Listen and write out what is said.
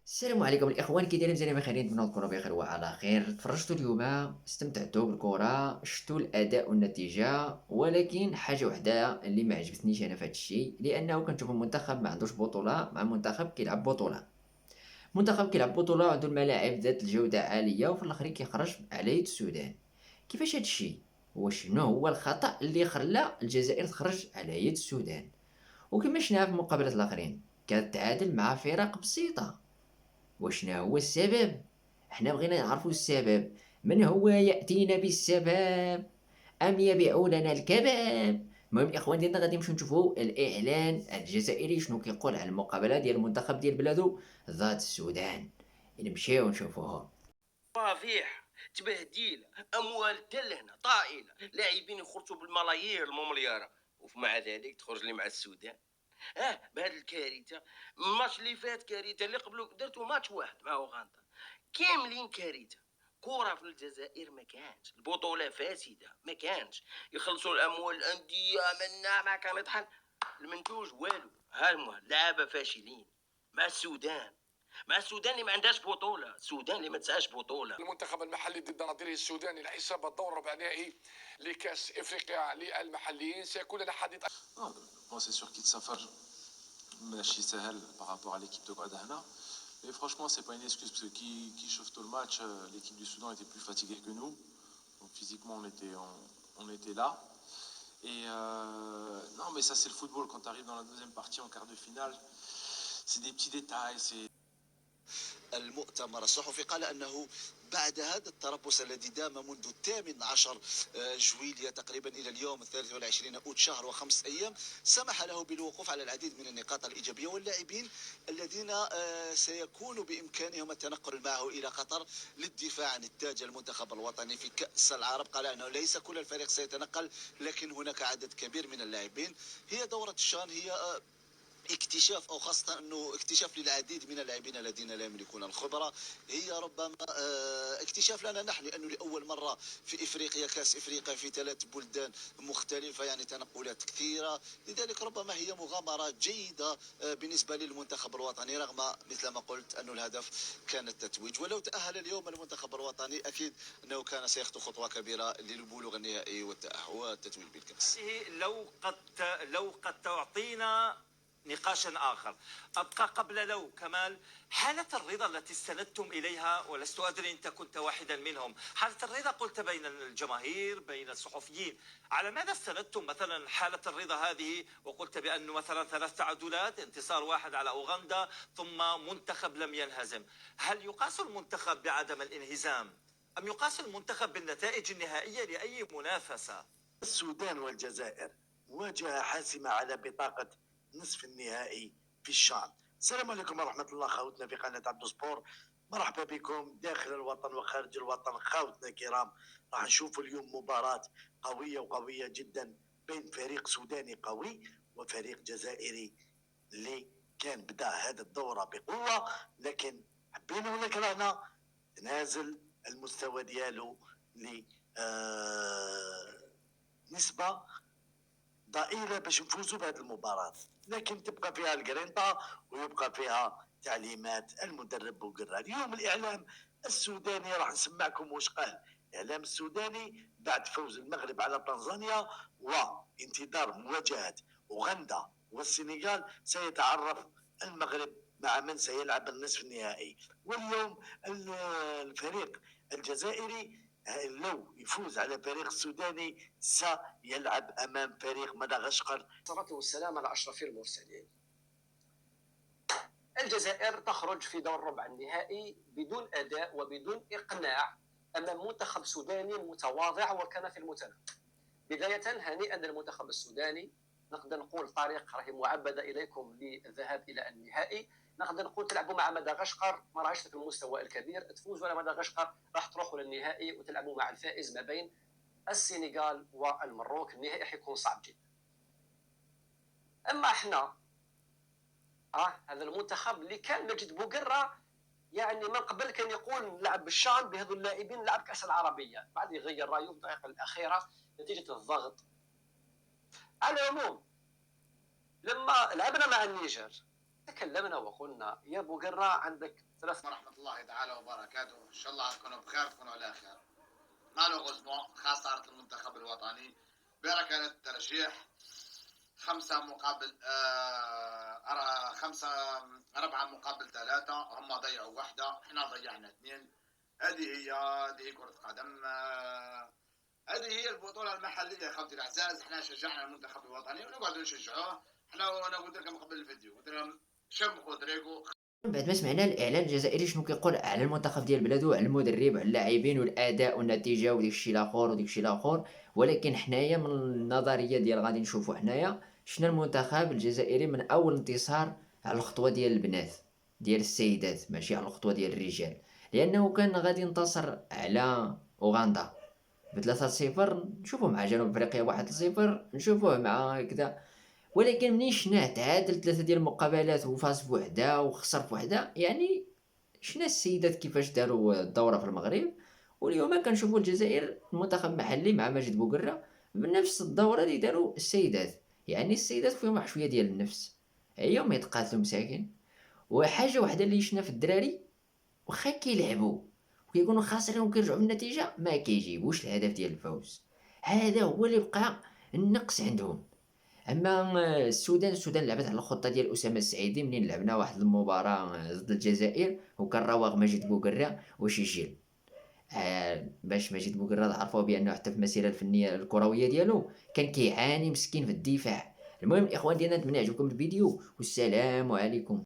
السلام عليكم الاخوان، كي دايرين؟ مزيانين بخير؟ نتمنى تكونوا بخير وعلى خير. تفرجتوا اليوم، استمتعتوا بالكره، شفتوا الاداء والنتيجه، ولكن حاجه وحده اللي ما عجبتنيش انا في هذا الشيء، لانه كنشوف المنتخب ما عندوش بطوله مع منتخب كيلعب بطوله. منتخب كيلعب بطوله عنده الملاعب ذات الجوده عاليه، وفي الاخر كيخرج على يد السودان. كيفاش هذا الشيء؟ وشنو هو الخطا اللي خلى الجزائر تخرج على يد السودان؟ وكما شفنا في المقابلات الاخرين كتعادل مع فرق بسيطه. وشنا هو السبب؟ احنا بغينا نعرفوا السبب. من هو يأتينا بالسبب أم يبيع لنا الكباب؟ المهم الإخوان ديالنا غادي نمشيو نشوفوا الإعلان الجزائري شنو كيقول على المقابلة ديال المنتخب ديال بلادو ذات السودان. نمشيو نشوفوه. فضيحة، تبهديل، اموال تلهنا طائله، لاعبين يخرجوا بالملايير المليارة، ومع ذلك تخرج لي مع السودان. بهذه الكارثه. الماتش اللي فات كارثه، اللي قبله درتو ماتش واحد مع اوغندا، كاملين كارثه. كرة في الجزائر ما كانش، البطولة فاسدة ما كانش، يخلصوا الأموال الأندية منا ما كان يطحن المنتوج والو. لعبة فاشلين مع السودان، مع السودان اللي ما عندهاش بطولة، السودان اللي ما تسعاش بطولة. المنتخب المحلي ضد نظيره السوداني لحساب الدور الربع نهائي لكاس افريقيا للمحليين. سيكون لنا حديث. Bon, c'est sûr qu'il s'affaire ماشي سهل par rapport à l'équipe de Guadalajara. Et franchement, c'est pas une excuse parce que qui chauffe tout le match, l'équipe du Soudan était plus fatiguée que nous. Donc physiquement, on était là. Et non, mais ça c'est le football. Quand tu arrives dans la deuxième partie en quart de finale, c'est des petits détails. C'est المؤتمر الصحفي قال أنه بعد هذا التربص الذي دام منذ 18 جويلية تقريبا إلى اليوم 23 أوت، شهر وخمس أيام، سمح له بالوقوف على العديد من النقاط الإيجابية، واللاعبين الذين سيكون بإمكانهم التنقل معه إلى قطر للدفاع عن التاج المنتخب الوطني في كأس العرب. قال أنه ليس كل الفريق سيتنقل، لكن هناك عدد كبير من اللاعبين. هي دورة الشان، هي اكتشاف، او خاصه انه اكتشاف للعديد من اللاعبين الذين لا يملكون الخبره. هي ربما اكتشاف لنا نحن، لانه لاول مره في افريقيا كاس افريقيا في ثلاث بلدان مختلفه، يعني تنقلات كثيره. لذلك ربما هي مغامره جيده بالنسبه للمنتخب الوطني، رغم مثل ما قلت انه الهدف كان التتويج. ولو تاهل اليوم المنتخب الوطني اكيد انه كان سيخطو خطوه كبيره للبلوغ النهائي والتتويج بالكاس. لو قد تعطينا نقاشا آخر. أبقى قبل لو كمال حالة الرضا التي استندتم إليها، ولست أدري أنت كنت واحدا منهم. حالة الرضا قلت بين الجماهير بين الصحفيين، على ماذا استندتم مثلا حالة الرضا هذه؟ وقلت بأنه مثلا 3 تعادلات، انتصار واحد على أوغندا، ثم منتخب لم ينهزم. هل يقاس المنتخب بعدم الانهزام أم يقاس المنتخب بالنتائج النهائية لأي منافسة؟ السودان والجزائر مواجهة حاسمة على بطاقة نصف النهائي في الشام. السلام عليكم ورحمة الله، خاوتنا في قناة عبدو سبور، مرحبا بكم داخل الوطن وخارج الوطن. خاوتنا الكرام، راح نشوفوا اليوم مباراة قوية وقوية جدا بين فريق سوداني قوي وفريق جزائري اللي كان بدا هذا الدورة بقوة، لكن حبينا ولا كرهنا نازل المستوى ديالو ل نسبة ضئيلة باش نفوزوا بهذه المباراة، لكن تبقى فيها الجرينتا ويبقى فيها تعليمات المدرب بوقرة. اليوم الإعلام السوداني راح نسمعكم واش قال. الإعلام السوداني بعد فوز المغرب على تنزانيا وانتظار مواجهة أوغندا والسنغال، سيتعرف المغرب مع من سيلعب النصف النهائي. واليوم الفريق الجزائري لو يفوز على فريق السوداني سيلعب امام فريق مدغشقر. الصلاة والسلام على أشرف المرسلين. الجزائر تخرج في دور ربع النهائي بدون أداء وبدون إقناع أمام منتخب سوداني متواضع وكان في المتناول. بداية هنيئا للمنتخب السوداني، نقدر نقول طريق راهي معبدة إليكم للذهاب إلى النهائي. نقدر نقول تلعبوا مع مدغشقر ما راهيش في المستوى الكبير، تفوزوا على مدغشقر راح تروحوا للنهائي وتلعبوا مع الفائز ما بين السنغال والمروك. النهائي حيكون صعب جدا. اما احنا هذا المنتخب اللي كان مجد بوقرة يعني من قبل كان يقول نلعب بالشام بهذو اللاعبين نلعب كاس العربيه، بعد يغير رايه في الدقائق الاخيره نتيجه الضغط. على العموم لما لعبنا مع النيجر تكلمنا وقلنا يا بوقرة عندك ثلاث ورحمة الله تعالى وبركاته، إن شاء الله تكونوا بخير، تكونوا على خير. مالوغوزمون خسارة المنتخب الوطني بركلة الترجيح 4 مقابل 3. هم ضيعوا واحدة، احنا ضيعنا 2. هذه كرة قدم. هذه هي البطولة المحلية يا خوتي الأعزاز. احنا شجعنا المنتخب الوطني ونقعدوا نشجعوه. احنا وانا قلت لكم قبل الفيديو، قلت لهم شمخوا طريقه. بعد ما سمعنا الاعلان الجزائري شنو كيقول على المنتخب ديال بلادو، على المدرب وعلى اللاعبين والاداء والنتيجه وديك الشيء الاخر وديك الشيء الاخر، ولكن حنايا من النظريه ديال غادي نشوفوا حنايا شفنا المنتخب الجزائري من اول انتصار على الخطوه ديال البنات ديال السيدات، ماشي على الخطوه ديال الرجال، لانه كان غادي ينتصر على اوغندا ب3-0، نشوفوه مع جنوب افريقيا 1-0، نشوفوه مع كذا. ولكن منين شفناه تعادل 3 ديال المقابلات وفاز بوحده وخسر بوحده، يعني شفنا السيدات كيفاش داروا الدوره في المغرب. واليوم كنشوفوا الجزائر المنتخب المحلي مع ماجد بوقره بنفس الدوره اللي داروا السيدات، يعني السيدات فيهم واحد شويه ديال النفس، اليوم يتقاتلوا مساكين. وحاجه واحده اللي شفنا في الدراري، واخا كيلعبوا وكيكونوا خاسرين وكيرجعوا بالنتيجه ما كيجيبوش الهدف ديال الفوز، هذا هو اللي بقى النقص عندهم. اما السودان لعبت على الخطه ديال اسامه السعيدي، منين لعبنا واحد المباراه ضد الجزائر وكان راوغ ماجد بوقره وشيجيل. باش ماجد بوقره عرفوه بانه حتى في المسيره الفنيه الكرويه ديالو كان كيعاني مسكين في الدفاع. المهم الاخوان ديالنا، نتمنى يعجبكم الفيديو والسلام عليكم.